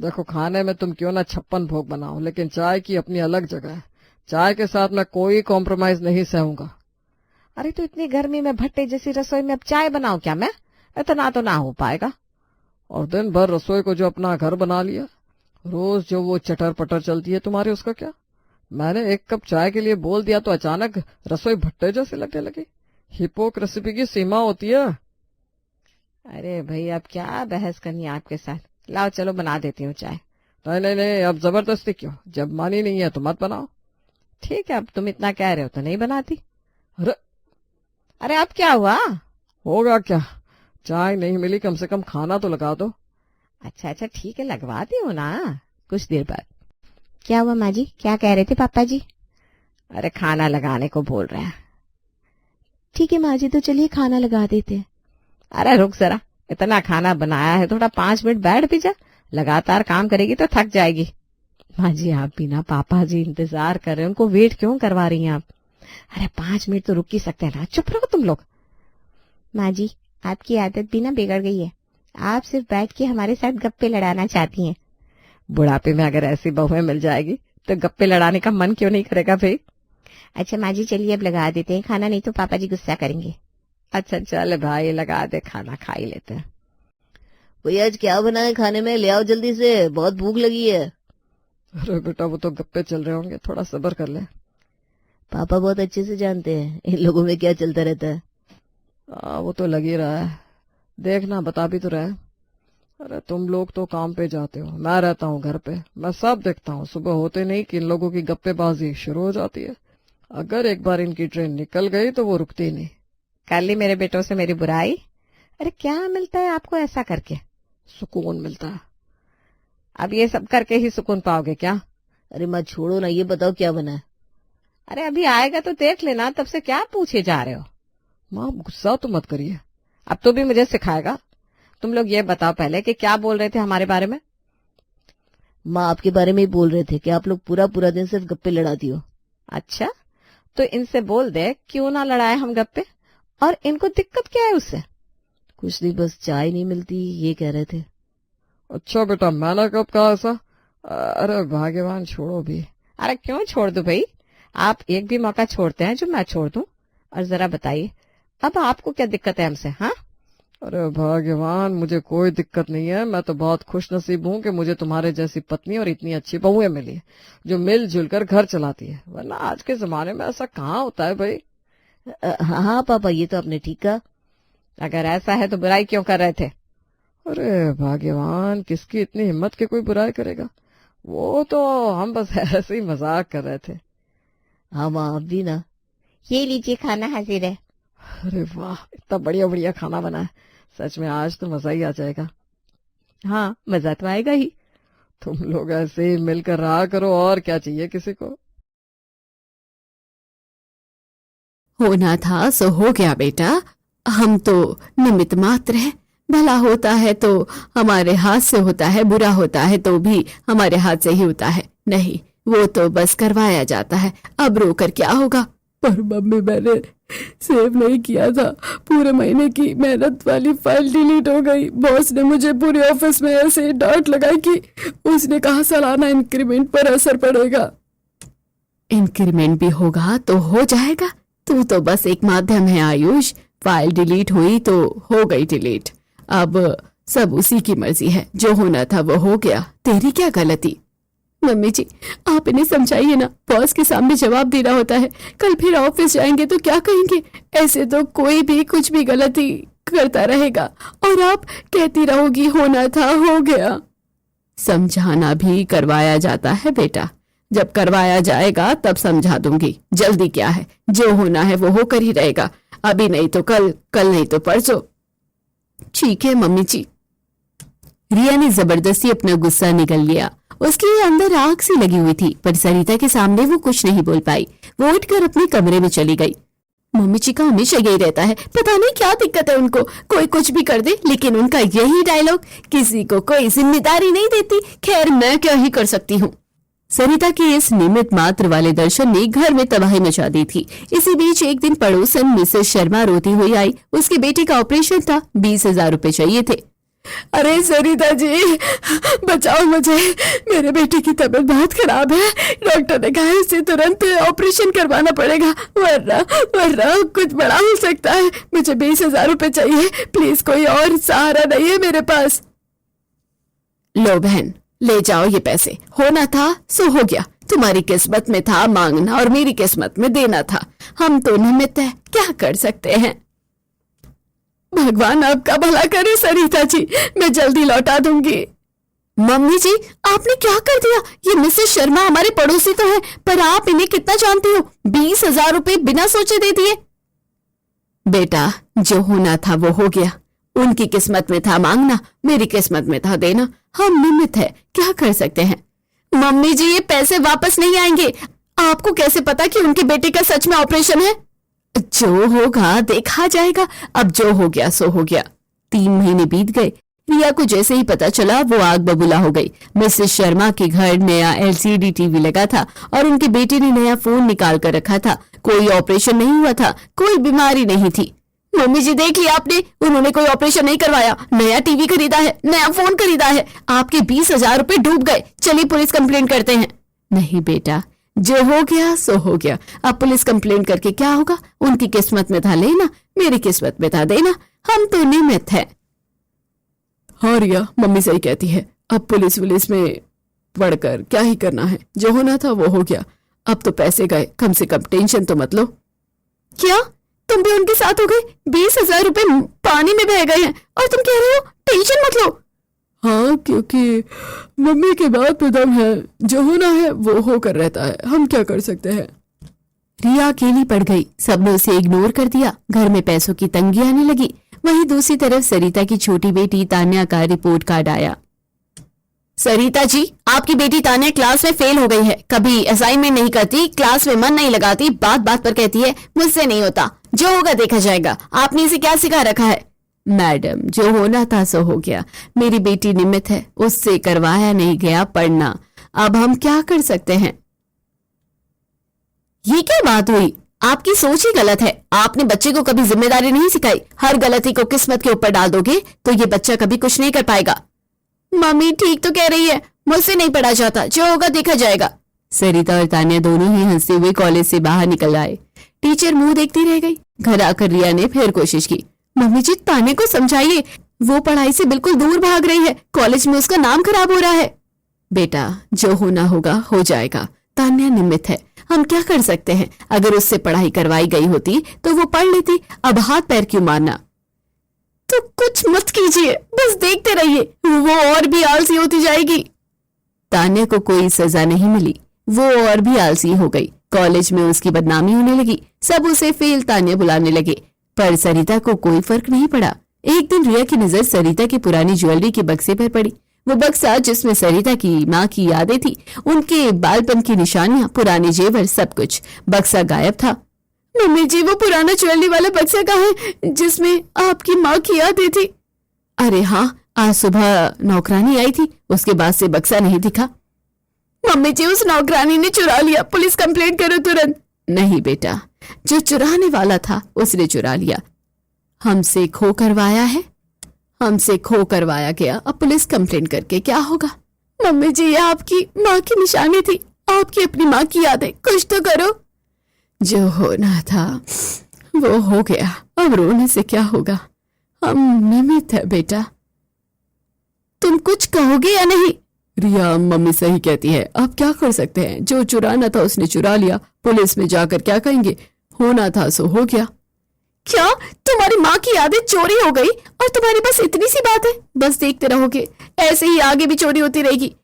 देखो, खाने में तुम क्यों ना 56 भोग बनाओ, लेकिन चाय की अपनी अलग जगह है। चाय के साथ मैं कोई कॉम्प्रोमाइज नहीं सहूंगा। अरे तो इतनी गर्मी में भट्टे जैसी रसोई में अब चाय बनाऊं क्या मैं? इतना तो ना हो पाएगा। और दिन भर रसोई को जो अपना घर बना लिया, रोज जो वो चटर पटर चलती है तुम्हारी, उसका क्या? मैंने 1 कप चाय के लिए बोल दिया तो अचानक रसोई भट्टे जैसी लगने लगी। हिपोक्रेसी की सीमा होती है। अरे भाई, अब क्या बहस करनी है आपके साथ। लाओ चलो बना देती हूँ चाय। नहीं नहीं नहीं, अब जबरदस्ती क्यों? जब मानी नहीं है तो मत बनाओ। ठीक है, अब तुम इतना कह रहे हो तो नहीं बनाती। अरे अरे अब क्या हुआ? होगा क्या? चाय नहीं मिली, कम से कम खाना तो लगा दो। अच्छा अच्छा ठीक है, लगवाती हूँ ना कुछ देर बाद। क्या हुआ माँ जी, क्या कह रहे थे पापा जी? अरे खाना लगाने को बोल रहे हैं। ठीक है माँ जी, तो चलिए खाना लगा देते हैं। अरे रुक जरा, इतना खाना बनाया है, थोड़ा 5 मिनट बैठ भी जा। लगातार काम करेगी तो थक जाएगी। माँ जी आप भी ना, पापा जी इंतजार कर रहे हैं, उनको वेट क्यों करवा रही हैं आप? अरे 5 मिनट तो रुक ही सकते हैं ना, चुप रहो तुम लोग। माँ जी आपकी आदत भी ना बिगड़ गई है, आप सिर्फ बैठ के हमारे साथ गप्पे लड़ाना चाहती हैं। बुढ़ापे में अगर ऐसी बहुएं मिल जाएगी तो गप्पे लड़ाने का मन क्यों नहीं करेगा भाई? अच्छा माँ जी चलिए अब लगा देते हैं खाना, नहीं तो पापा जी गुस्सा करेंगे। अच्छा चल भाई लगा दे, खाना खा ही लेते हैं। भैया आज क्या बना है खाने में, ले आओ जल्दी से, बहुत भूख लगी है। अरे बेटा, वो तो गप्पे चल रहे होंगे, थोड़ा सब्र कर ले। पापा बहुत अच्छे से जानते हैं इन लोगों में क्या चलता रहता है। वो तो लग ही रहा है, देखना बता भी तो रहे। अरे तुम लोग तो काम पे जाते हो, मैं रहता हूँ घर पे, मैं सब देखता हूँ। सुबह होते नहीं कि इन लोगों की गप्पेबाजी शुरू हो जाती है। अगर एक बार इनकी ट्रेन निकल गई तो वो रुकती नहीं। कर ली मेरे बेटों से मेरी बुराई? अरे क्या मिलता है आपको ऐसा करके? सुकून मिलता है। अब ये सब करके ही सुकून पाओगे क्या? अरे माँ छोड़ो ना, ये बताओ क्या बना है। अरे अभी आएगा तो देख लेना, तब से क्या पूछे जा रहे हो? माँ गुस्सा तो मत करिए। अब तो भी मुझे सिखाएगा? तुम लोग ये बताओ पहले कि क्या बोल रहे थे हमारे बारे में। माँ आपके बारे में ही बोल रहे थे कि आप लोग पूरा पूरा दिन सिर्फ गप्पे लड़ाती हो। अच्छा, तो इनसे बोल दे क्यों ना लड़ाए हम गप्पे, और इनको दिक्कत क्या है उससे? कुछ नहीं, बस चाय नहीं मिलती ये कह रहे थे। अच्छा बेटा, मैंने कब कहा ऐसा? अरे भाग्यवान, छोड़ो भी। अरे क्यों छोड़ दूं भाई, आप एक भी मौका छोड़ते हैं जो मैं छोड़ दूं? और जरा बताइए अब आपको क्या दिक्कत है हमसे? हाँ अरे भाग्यवान, मुझे कोई दिक्कत नहीं है। मैं तो बहुत खुश नसीब हूँ कि मुझे तुम्हारे जैसी पत्नी और इतनी अच्छी बहुएं मिली जो मिलजुल कर घर चलाती है, वरना आज के जमाने में ऐसा कहाँ होता है भाई। हाँ पापा, ये तो आपने ठीक कहा। अगर ऐसा है तो बुराई क्यों कर रहे थे? अरे भाग्यवान, किसकी इतनी हिम्मत कि कोई बुराई करेगा? वो तो हम बस ऐसे ही मजाक कर रहे थे। हाँ माँ, आप भी ना। ये लीजिए खाना हाजिर है। अरे वाह, इतना बढ़िया बढ़िया खाना बना है, सच में आज तो मजा ही आ जाएगा। हाँ मजा तो आएगा ही। तुम लोग ऐसे ही मिलकर रहा करो, और क्या चाहिए किसी को। होना था सो हो गया बेटा, हम तो निमित्त मात्र हैं। भला होता है तो हमारे हाथ से होता है, बुरा होता है तो भी हमारे हाथ से ही होता है। नहीं, वो तो बस करवाया जाता है, अब रोकर क्या होगा। पर मम्मी, मैंने सेव नहीं किया था, पूरे महीने की मेहनत वाली फाइल डिलीट हो गई। बॉस ने मुझे पूरे ऑफिस में ऐसे डांट लगाई कि उसने कहा सालाना इंक्रीमेंट पर असर पड़ेगा। इंक्रीमेंट भी होगा तो हो जाएगा, तू तो बस एक माध्यम है आयुष। फाइल डिलीट हुई तो हो गई डिलीट, अब सब उसी की मर्जी है, जो होना था वो हो गया, तेरी क्या गलती। मम्मी जी आप इन्हें समझाइए ना, बॉस के सामने जवाब देना होता है, कल फिर ऑफिस जाएंगे तो क्या कहेंगे। ऐसे तो कोई भी कुछ भी गलती करता रहेगा और आप कहती रहोगी होना था हो गया। समझाना भी करवाया जाता है बेटा, जब करवाया जाएगा तब समझा दूंगी, जल्दी क्या है, जो होना है वो होकर ही रहेगा, अभी नहीं तो कल, कल नहीं तो परसों। ठीक है मम्मी जी। रिया ने जबरदस्ती अपना गुस्सा निकल लिया, उसके अंदर आग सी लगी हुई थी, पर सरिता के सामने वो कुछ नहीं बोल पाई। वो उठकर अपने कमरे में चली गई। मम्मी जी का हमेशा यही रहता है, पता नहीं क्या दिक्कत है उनको, कोई कुछ भी कर दे लेकिन उनका यही डायलॉग, किसी को कोई जिम्मेदारी नहीं देती। खैर मैं क्या ही कर सकती हूँ। सरिता के इस निमित्त मात्र वाले दर्शन ने घर में तबाही मचा दी थी। इसी बीच एक दिन पड़ोसन मिसेस शर्मा रोती हुई आई। उसके बेटे का ऑपरेशन था, 20,000 रुपए चाहिए थे। अरे सरिता जी, बचाओ मुझे, मेरे बेटे की तबीयत बहुत खराब है। डॉक्टर ने कहा इसे तुरंत ऑपरेशन करवाना पड़ेगा, वरना कुछ बड़ा हो सकता है। मुझे 20,000 रुपए चाहिए, प्लीज, कोई और सहारा नहीं है मेरे पास। लो बहन, ले जाओ ये पैसे। होना था सो हो गया। तुम्हारी किस्मत में था मांगना और मेरी किस्मत में देना था। हम तो निमित्त है, क्या कर सकते हैं। भगवान आपका भला करे सरिता जी, मैं जल्दी लौटा दूंगी। मम्मी जी, आपने क्या कर दिया? ये मिसेस शर्मा हमारे पड़ोसी तो है, पर आप इन्हें कितना जानती हो? 20,000 रुपए बिना सोचे दे दिए। बेटा, जो होना था वो हो गया। उनकी किस्मत में था मांगना, मेरी किस्मत में था देना। हम निमित्त है, क्या कर सकते हैं। मम्मी जी, ये पैसे वापस नहीं आएंगे। आपको कैसे पता कि उनके बेटे का सच में ऑपरेशन है? जो होगा देखा जाएगा। अब जो हो गया सो हो गया। 3 महीने बीत गए। रिया को जैसे ही पता चला वो आग बबूला हो गई। मिसेस शर्मा के घर नया LCD टीवी लगा था और उनके बेटे ने नया फोन निकाल कर रखा था। कोई ऑपरेशन नहीं हुआ था, कोई बीमारी नहीं थी। मम्मी जी, देख लिया आपने, उन्होंने कोई ऑपरेशन नहीं करवाया, नया टीवी खरीदा है, नया फोन खरीदा है। आपके 20,000 रुपए डूब गए। चलिए पुलिस कंप्लेंट करते हैं। नहीं बेटा, जो हो गया सो हो गया। अब पुलिस कंप्लेंट करके क्या होगा? उनकी किस्मत में था लेना, मेरी किस्मत में था देना। हम तो निमित्त है। हाँ रिया, मम्मी सही कहती है। अब पुलिस में पढ़कर क्या ही करना है। जो होना था वो हो गया। अब तो पैसे गए, कम से कम टेंशन तो मत लो। क्या तुम भी उनके साथ हो गए? 20,000 रुपए पानी में बह गए हैं और तुम कह रहे हो टेंशन मत लो। हाँ, क्योंकि मम्मी के बात पे दम है। जो होना है वो होकर रहता है, हम क्या कर सकते हैं। रिया अकेली पड़ गई। सबने उसे इग्नोर कर दिया। घर में पैसों की तंगी आने लगी। वहीं दूसरी तरफ सरिता की छोटी बेटी तान्या का रिपोर्ट कार्ड आया। सरिता जी, आपकी बेटी तान्या क्लास में फेल हो गई है। कभी असाइनमेंट नहीं करती, क्लास में मन नहीं लगाती, बात बात पर कहती है मुझसे नहीं होता। जो होगा देखा जाएगा। आपने इसे क्या सिखा रखा है? मैडम, जो होना था सो हो गया। मेरी बेटी निमित्त है, उससे करवाया नहीं गया पढ़ना। अब हम क्या कर सकते हैं। ये क्या बात हुई? आपकी सोच ही गलत है। आपने बच्चे को कभी जिम्मेदारी नहीं सिखाई। हर गलती को किस्मत के ऊपर डाल दोगे तो ये बच्चा कभी कुछ नहीं कर पाएगा। मम्मी ठीक तो कह रही है, मुझसे नहीं पढ़ा जाता। जो होगा देखा जाएगा। सरिता और तान्या दोनों ही हंसते हुए कॉलेज से बाहर निकल आए। टीचर मुंह देखती रह गई। घर आकर रिया ने फिर कोशिश की। मम्मी जी, तान्या को समझाइए, वो पढ़ाई से बिल्कुल दूर भाग रही है। कॉलेज में उसका नाम खराब हो रहा है। बेटा, जो होना होगा हो जाएगा। तान्या निमित्त है, हम क्या कर सकते हैं। अगर उससे पढ़ाई करवाई गई होती तो वो पढ़ लेती। अब हाथ पैर क्यों मारना। तो कुछ मत कीजिए, बस देखते रहिए, वो और भी आलसी होती जाएगी। तान्या को कोई सजा नहीं मिली। वो और भी आलसी हो गई। कॉलेज में उसकी बदनामी होने लगी। सब उसे फेल तान्या बुलाने लगे। पर सरिता को कोई फर्क नहीं पड़ा। एक दिन रिया की नजर सरिता की पुरानी ज्वेलरी के बक्से पर पड़ी। वो बक्सा जिसमें सरिता की माँ की यादें थी, उनके बालपन की निशानियां, पुराने जेवर, सब कुछ। बक्सा गायब था। मम्मी जी, वो पुराना ज्वेलरी वाला बक्सा कहाँ है जिसमें आपकी माँ की यादें थी? अरे हाँ, आज सुबह नौकरानी आई थी, उसके बाद से बक्सा नहीं दिखा। मम्मी जी, उस नौकरानी ने चुरा लिया। पुलिस कंप्लेंट करो तुरंत। नहीं बेटा, जो चुराने वाला था उसने चुरा लिया। हमसे खो करवाया है, हमसे खो करवाया गया। अब पुलिस कंप्लेंट करके क्या होगा। मम्मी जी, ये आपकी माँ की निशानी थी, आपकी अपनी माँ की यादें। कुछ तो करो। जो होना था वो हो गया। अब रोने से क्या होगा। हम निमित्त है बेटा। तुम कुछ कहोगे या नहीं? रिया, मम्मी सही कहती है। अब क्या कर सकते हैं। जो चुराना था उसने चुरा लिया। पुलिस में जाकर क्या कहेंगे। होना था सो हो गया। क्या तुम्हारी माँ की यादें चोरी हो गई और तुम्हारे पास इतनी सी बात है? बस देखते रहोगे, ऐसे ही आगे भी चोरी होती रहेगी।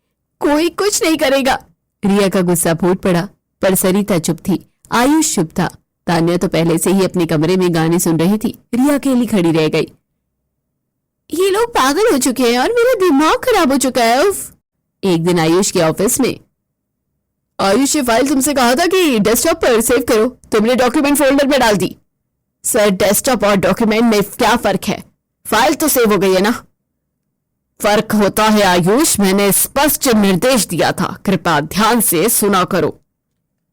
कोई कुछ नहीं करेगा। रिया का गुस्सा फूट पड़ा, पर सरिता चुप थी। आयुष चुप था। तान्या तो पहले से ही अपने कमरे में गाने सुन रही थी। रिया अकेली खड़ी रह गई। ये लोग पागल हो चुके हैं और मेरा दिमाग खराब हो चुका है। उफ। एक दिन आयुष के ऑफिस में, आयुष, ये फाइल तुमसे कहा था कि डेस्कटॉप पर सेव करो, तुमने डॉक्यूमेंट फोल्डर में डाल दी। सर, डेस्कटॉप और डॉक्यूमेंट में क्या फर्क है? फाइल तो सेव हो गई है ना। फर्क होता है आयुष, मैंने स्पष्ट निर्देश दिया था, कृपया ध्यान से सुना करो।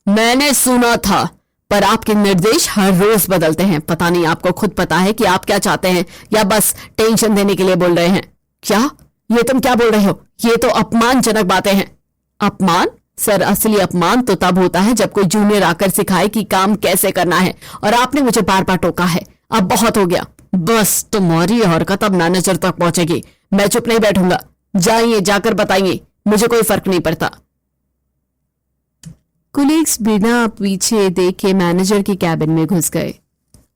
मैंने सुना था, पर आपके निर्देश हर रोज बदलते हैं। पता नहीं आपको खुद पता है कि आप क्या चाहते हैं या बस टेंशन देने के लिए बोल रहे हैं। क्या? ये तुम क्या बोल रहे हो? ये तो अपमानजनक बातें हैं। अपमान? सर, असली अपमान तो तब होता है जब कोई जूनियर आकर सिखाए कि काम कैसे करना है, और आपने मुझे बार बार टोका है। अब बहुत हो गया, बस तुम्हारी हरकत अब मैनेजर तक पहुंचेगी। मैं चुप नहीं बैठूंगा। जाइए, जाकर बताइए, मुझे कोई फर्क नहीं पड़ता। कुलीग्स बिना पीछे देखे मैनेजर के कैबिन में घुस गए।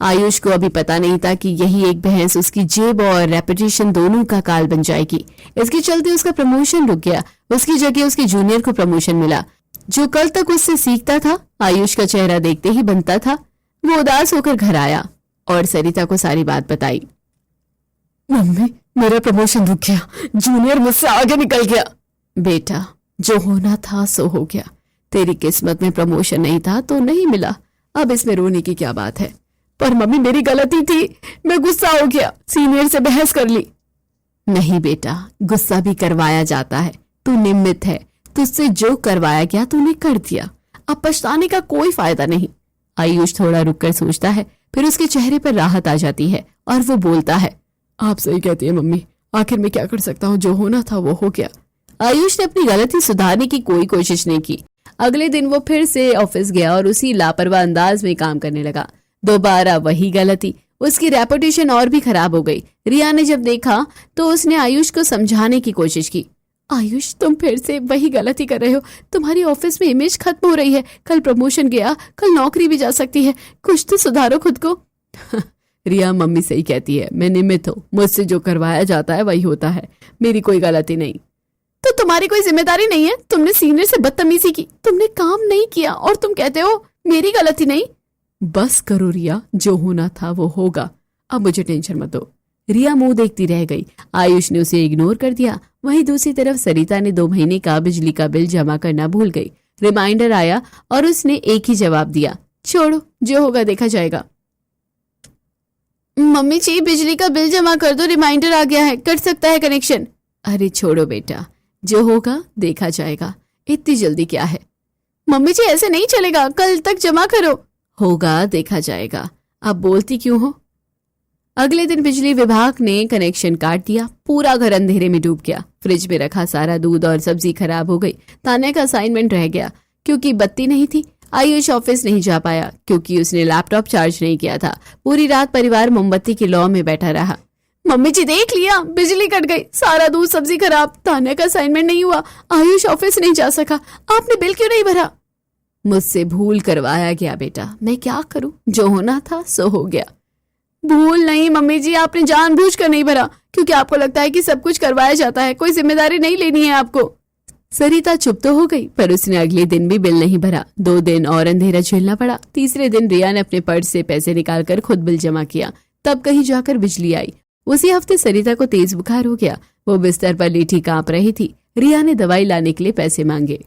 आयुष को अभी पता नहीं था कि यही एक बहस उसकी जेब और रेपुटेशन दोनों का काल बन जाएगी। इसके चलते उसका प्रमोशन रुक गया। उसकी जगह उसके जूनियर को प्रमोशन मिला, जो कल तक उससे सीखता था। आयुष का चेहरा देखते ही बनता था। वो उदास होकर घर आया और सरिता को सारी बात बताई। मम्मी, मेरा प्रमोशन रुक गया, जूनियर मुझसे आगे निकल गया। बेटा, जो होना था सो हो गया। तेरी किस्मत में प्रमोशन नहीं था तो नहीं मिला, अब इसमें रोने की क्या बात है। पर मम्मी, मेरी गलती थी, मैं गुस्सा हो गया, सीनियर से बहस कर ली। नहीं बेटा, गुस्सा भी करवाया जाता है। तू निमित्त है, तुझसे जो करवाया गया तूने कर दिया, अब पछताने का कोई फायदा नहीं। आयुष थोड़ा रुककर सोचता है, फिर उसके चेहरे पर राहत आ जाती है और वो बोलता है, आप सही कहती है मम्मी, आखिर मैं क्या कर सकता हूँ, जो होना था वो हो गया। आयुष ने अपनी गलती सुधारने की कोई कोशिश नहीं की। अगले दिन वो फिर से ऑफिस गया और उसी लापरवाह अंदाज में काम करने लगा। दोबारा वही गलती। उसकी रेपुटेशन और भी खराब हो गई। रिया ने जब देखा तो उसने आयुष को समझाने की कोशिश की। आयुष, तुम फिर से वही गलती कर रहे हो, तुम्हारी ऑफिस में इमेज खत्म हो रही है। कल प्रमोशन गया, कल नौकरी भी जा सकती है, कुछ तो सुधारो खुद को। रिया, मम्मी सही कहती है, मैं निमित्त हूँ, मुझसे जो करवाया जाता है वही होता है, मेरी कोई गलती नहीं। तो तुम्हारी कोई जिम्मेदारी नहीं है? तुमने सीनियर से बदतमीजी की, तुमने काम नहीं किया और तुम कहते हो मेरी गलती नहीं। बस करो रिया, जो होना था वो होगा, अब मुझे टेंशन मत दो। रिया मुंह देखती रह गई। आयुष ने उसे इग्नोर कर दिया। वहीं दूसरी तरफ सरिता ने 2 महीने का बिजली का बिल जमा करना भूल गई। रिमाइंडर आया और उसने एक ही जवाब दिया, छोड़ो, जो होगा देखा जाएगा। मम्मी जी, बिजली का बिल जमा कर दो, रिमाइंडर आ गया है, कट सकता है कनेक्शन। अरे छोड़ो बेटा, जो होगा देखा जाएगा, इतनी जल्दी क्या है। मम्मी जी, ऐसे नहीं चलेगा, कल तक जमा करो। होगा देखा जाएगा, अब बोलती क्यों हो। अगले दिन बिजली विभाग ने कनेक्शन काट दिया। पूरा घर अंधेरे में डूब गया। फ्रिज में रखा सारा दूध और सब्जी खराब हो गई। तान्या का असाइनमेंट रह गया क्योंकि बत्ती नहीं थी। आयुष ऑफिस नहीं जा पाया क्योंकि उसने लैपटॉप चार्ज नहीं किया था। पूरी रात परिवार मोमबत्ती की लौ में बैठा रहा। मम्मी जी, देख लिया, बिजली कट गई, सारा दूध सब्जी खराब, तान्या का असाइनमेंट नहीं हुआ, आयुष ऑफिस नहीं जा सका, आपने बिल क्यों नहीं भरा? मुझसे भूल करवाया गया बेटा, मैं क्या करूं, जो होना था सो हो गया। भूल नहीं मम्मी जी, आपने जानबूझकर नहीं भरा क्योंकि आपको लगता है कि सब कुछ करवाया जाता है, कोई जिम्मेदारी नहीं लेनी है आपको। सरिता चुप तो हो गई, पर उसने अगले दिन भी बिल नहीं भरा। 2 दिन और अंधेरा झेलना पड़ा। तीसरे दिन रिया ने अपने पर्स से पैसे निकालकर खुद बिल जमा किया। तब कहीं जाकर बिजली आई। उसी हफ्ते सरिता को तेज बुखार हो गया। वो बिस्तर पर लेटी कांप रही थी। रिया ने दवाई लाने के लिए पैसे मांगे।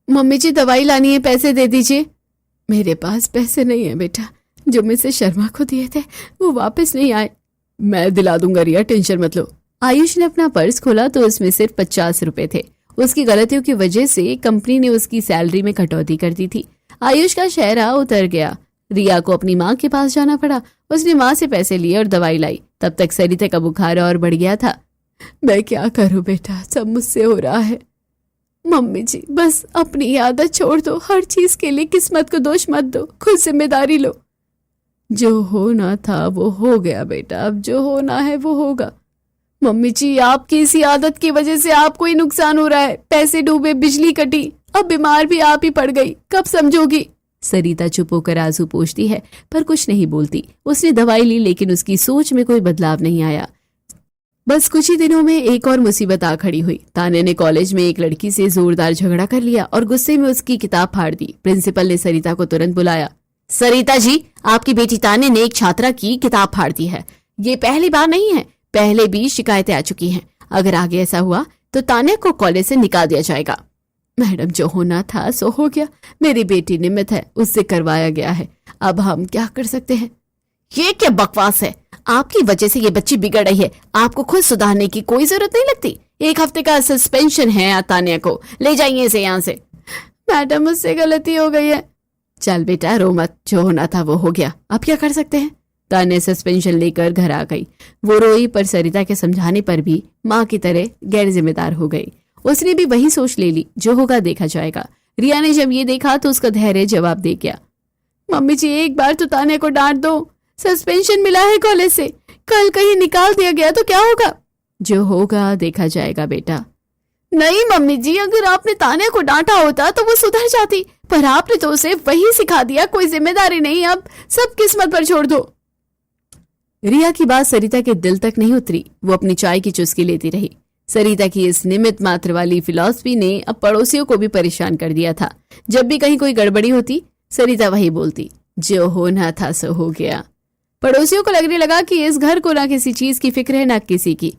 मम्मी जी, दवाई लानी है, पैसे दे दीजिए। मेरे पास पैसे नहीं है बेटा, जो मिसेस शर्मा को दिए थे वो वापस नहीं आए। मैं दिला दूंगा रिया, टेंशन मत लो। आयुष ने अपना पर्स खोला तो उसमें सिर्फ 50 रुपए थे। उसकी गलतियों की वजह से कंपनी ने उसकी सैलरी में कटौती कर दी थी। आयुष का चेहरा उतर गया। रिया को अपनी माँ के पास जाना पड़ा। उसने माँ से पैसे लिए और दवाई लाई। तब तक सरिता का बुखार और बढ़ गया था। मैं क्या करूं बेटा, सब मुझसे हो रहा है। मम्मी जी, बस अपनी आदत छोड़ दो, हर चीज के लिए किस्मत को दोष मत दो, खुद जिम्मेदारी लो। जो होना था वो हो गया बेटा, अब जो होना है वो होगा। मम्मी जी, आपकी इसी आदत की वजह से आपको ही नुकसान हो रहा है। पैसे डूबे, बिजली कटी, अब बीमार भी आप ही पड़ गई, कब समझोगी? सरिता चुप होकर आंसू पोंछती है पर कुछ नहीं बोलती। उसने दवाई ली लेकिन उसकी सोच में कोई बदलाव नहीं आया। बस कुछ ही दिनों में एक और मुसीबत आ खड़ी हुई। तान्या ने कॉलेज में एक लड़की से जोरदार झगड़ा कर लिया और गुस्से में उसकी किताब फाड़ दी। प्रिंसिपल ने सरिता को तुरंत बुलाया। सरिता जी, आपकी बेटी तान्या ने एक छात्रा की किताब फाड़ दी है। ये पहली बार नहीं है, पहले भी शिकायतें आ चुकी हैं। अगर आगे ऐसा हुआ तो तान्या को कॉलेज से निकाल दिया जाएगा। मैडम, जो होना था सो हो गया। मेरी बेटी निमित्त है, उससे करवाया गया है, अब हम क्या कर सकते हैं? ये क्या बकवास है? आपकी वजह से ये बच्ची बिगड़ रही है। आपको खुद सुधारने की कोई जरूरत नहीं लगती। 1 हफ्ते का सस्पेंशन है तान्या को, ले जाइए इसे यहाँ से। मैडम मुझसे गलती हो गई है। चल बेटा रो मत, जो होना था वो हो गया, अब क्या कर सकते हैं। तान्या सस्पेंशन लेकर घर आ गई। वो रोई पर सरिता के समझाने पर भी माँ की तरह गैर जिम्मेदार हो गई। उसने भी वही सोच ले ली, जो होगा देखा जाएगा। रिया ने जब ये देखा तो उसका धैर्य जवाब दे गया। मम्मी जी एक बार तो तान्या को डांट दो, सस्पेंशन मिला है कॉलेज से, कल कहीं निकाल दिया गया तो क्या होगा। जो होगा देखा जाएगा बेटा। नहीं मम्मी जी, अगर आपने तान्या को डांटा होता तो वो सुधर जाती, पर आपने तो उसे वही सिखा दिया, कोई जिम्मेदारी नहीं, अब सब किस्मत पर छोड़ दो। रिया की बात सरिता के दिल तक नहीं उतरी। वो अपनी चाय की चुस्की लेती रही। सरिता की इस निमित्त मात्र वाली फिलॉसफी ने अब पड़ोसियों को भी परेशान कर दिया था। जब भी कहीं कोई गड़बड़ी होती सरिता वही बोलती, जो होना था सो हो गया। पड़ोसियों को लगने लगा कि इस घर को ना किसी चीज की फिक्र है ना किसी की।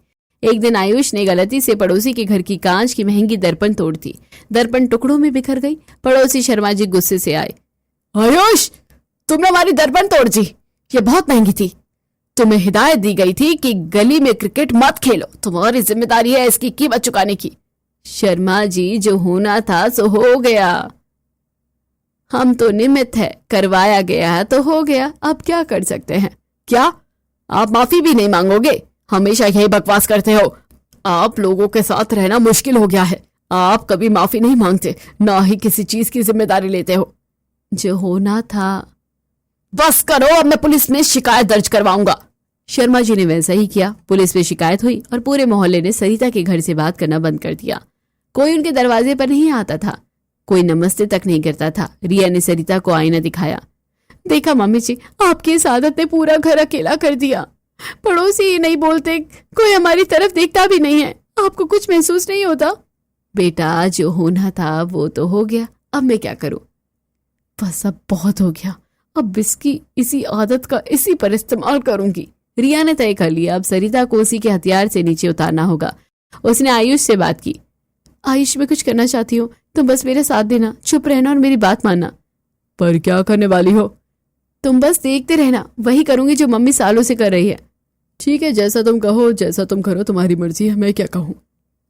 एक दिन आयुष ने गलती से पड़ोसी के घर की कांच की महंगी दर्पण तोड़ दी। दर्पण टुकड़ों में बिखर गई। पड़ोसी शर्मा जी गुस्से से आए। आयुष, तुमने हमारी दर्पण तोड़ दी, ये बहुत महंगी थी। तुम्हें हिदायत दी गई थी कि गली में क्रिकेट मत खेलो, तुम्हारी जिम्मेदारी है इसकी कीमत चुकाने की। शर्मा जी, जो होना था सो हो गया। हम तो निमित्त है, करवाया गया है तो हो गया, अब क्या कर सकते हैं। क्या आप माफी भी नहीं मांगोगे? हमेशा यही बकवास करते हो। आप लोगों के साथ रहना मुश्किल हो गया है। आप कभी माफी नहीं मांगते, ना ही किसी चीज की जिम्मेदारी लेते हो। जो होना था। बस करो, अब मैं पुलिस में शिकायत दर्ज करवाऊंगा। शर्मा जी ने वैसा ही किया। पुलिस में शिकायत हुई और पूरे मोहल्ले ने सरिता के घर से बात करना बंद कर दिया। कोई उनके दरवाजे पर नहीं आता था, कोई नमस्ते तक नहीं करता था। रिया ने सरिता को आईना दिखाया। देखा मम्मी जी, आपकी इस आदत ने पूरा घर अकेला कर दिया। पड़ोसी ही नहीं बोलते, कोई हमारी तरफ देखता भी नहीं है। आपको कुछ महसूस नहीं होता? बेटा, जो होना था वो तो हो गया, अब मैं क्या करूं। बस अब बहुत हो गया, अब इसकी इसी आदत का इसी पर इस्तेमाल करूंगी। रिया ने तय कर लिया, अब सरिता को उसी के हथियार से नीचे उतारना होगा। उसने आयुष से बात की। आयुष, मैं कुछ करना चाहती हूँ, तुम बस मेरे साथ देना, चुप रहना और मेरी बात मानना। पर क्या करने वाली हो? तुम बस देखते रहना, वही करूंगी जो मम्मी सालों से कर रही है। ठीक है, जैसा तुम कहो, जैसा तुम करो, तुम्हारी मर्जी है, मैं क्या कहूँ।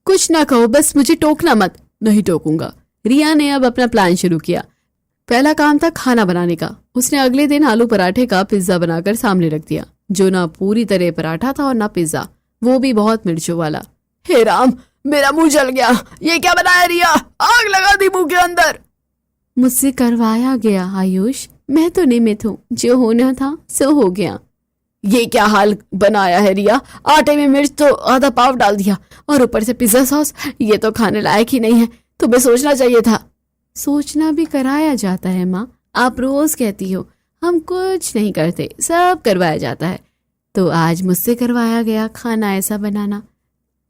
कुछ ना कहो, बस मुझे टोकना मत। नहीं टोकूंगा। रिया ने अब अपना प्लान शुरू किया। पहला काम था खाना बनाने का। उसने अगले दिन आलू पराठे का पिज्जा बनाकर सामने रख दिया, जो ना पूरी तरह पराठा था और ना पिज्जा, वो भी बहुत मिर्चों वाला। हे राम, मेरा मुंह जल गया। ये क्या बनाया रिया? आग लगा दी मुंह के अंदर। मुझसे करवाया गया आयुष, मैं तो निमित्त हूँ, जो होना था सो हो गया। ये क्या हाल बनाया है रिया? आटे में मिर्च तो आधा पाव डाल दिया और ऊपर से पिज्जा सॉस। ये तो खाने लायक ही नहीं है, तुम्हें सोचना चाहिए था। सोचना भी कराया जाता है माँ, आप रोज कहती हो हम कुछ नहीं करते, सब करवाया जाता है। तो आज मुझसे करवाया गया खाना ऐसा बनाना,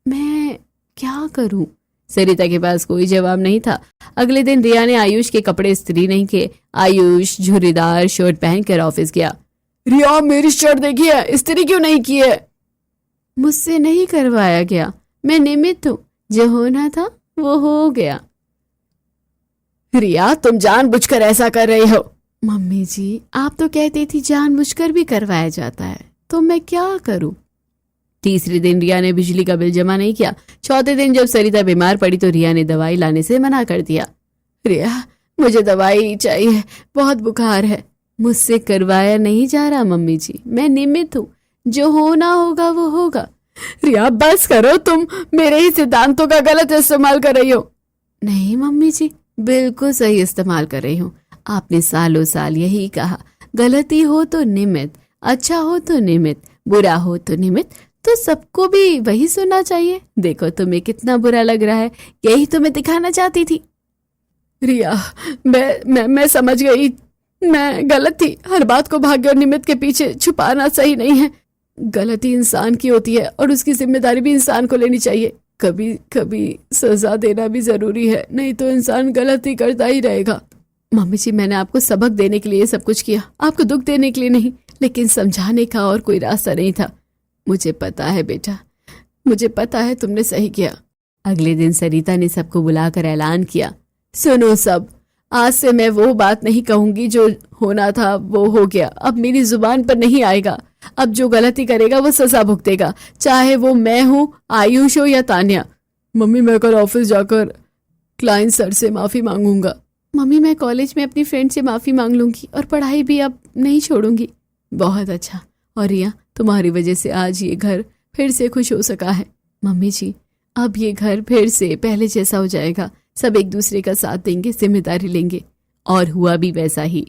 मैं क्या करूं? सरिता के पास कोई जवाब नहीं था। अगले दिन रिया ने आयुष के कपड़े इस्त्री नहीं किए। आयुष झुर्रीदार शर्ट पहनकर ऑफिस गया। रिया, मेरी शर्ट देखी है, इस्त्री क्यों नहीं की है? मुझसे नहीं करवाया गया, मैं निमित्त हूँ, जो होना था वो हो गया। रिया, तुम जानबूझकर ऐसा कर रही हो। मम्मी जी, आप तो कहती थी जानबूझकर भी करवाया जाता है, तो मैं क्या करूं? तीसरे दिन रिया ने बिजली का बिल जमा नहीं किया। चौथे दिन जब सरिता बीमार पड़ी तो रिया ने दवाई लाने से मना कर दिया। रिया, मुझे दवाई चाहिए, बहुत बुखार है। मुझसे करवाया नहीं जा रहा मम्मी जी, मैं निमित्त हूँ, जो होना होगा वो होगा। रिया, बस करो, तुम मेरे ही सिद्धांतों का गलत इस्तेमाल कर रही हो। नहीं मम्मी जी, बिल्कुल सही इस्तेमाल कर रही हूँ। आपने सालों साल यही कहा, गलती हो तो निमित्त, अच्छा हो तो निमित्त, बुरा हो तो निमित्त, तो सबको भी वही सुनना चाहिए। देखो तुम्हें कितना बुरा लग रहा है, यही तो मैं दिखाना चाहती थी। रिया, मैं समझ गई, मैं गलत थी। हर बात को भाग्य और निमित्त के पीछे छुपाना सही नहीं है। गलती इंसान की होती है और उसकी जिम्मेदारी भी इंसान को लेनी चाहिए। कभी कभी सजा देना भी जरूरी है, नहीं तो इंसान गलती करता ही रहेगा। मम्मी जी, मैंने आपको सबक देने के लिए सब कुछ किया, आपको दुख देने के लिए नहीं, लेकिन समझाने का और कोई रास्ता नहीं था। मुझे पता है बेटा, मुझे पता है तुमने सही किया। अगले दिन सरिता ने सबको बुलाकर ऐलान किया, सुनो सब, आज से मैं वो बात नहीं कहूंगी जो होना था वो हो गया, अब मेरी जुबान पर नहीं आएगा। अब जो गलती करेगा वो सजा भुगतेगा, चाहे वो मैं हूँ, आयुष हो या तान्या। मम्मी मैं कल ऑफिस जाकर क्लाइंट सर से माफी मांगूंगा। मम्मी मैं कॉलेज में अपनी फ्रेंड से माफी मांग लूंगी और पढ़ाई भी अब नहीं छोड़ूंगी। बहुत अच्छा। और रिया, तुम्हारी वजह से आज ये घर फिर से खुश हो सका है। मम्मी जी, अब ये घर फिर से पहले जैसा हो जाएगा, सब एक दूसरे का साथ देंगे, जिम्मेदारी लेंगे। और हुआ भी वैसा ही।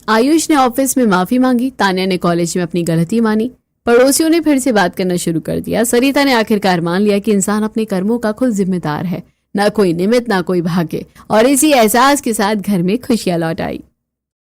आयुष ने ऑफिस में माफी मांगी, तान्या ने कॉलेज में अपनी गलती मानी, पड़ोसियों ने फिर से बात करना शुरू कर दिया। सरिता ने आखिरकार मान लिया कि इंसान अपने कर्मों का खुद जिम्मेदार है, ना कोई निमित्त ना कोई भाग्य। और इसी एहसास के साथ घर में खुशियां लौट आई।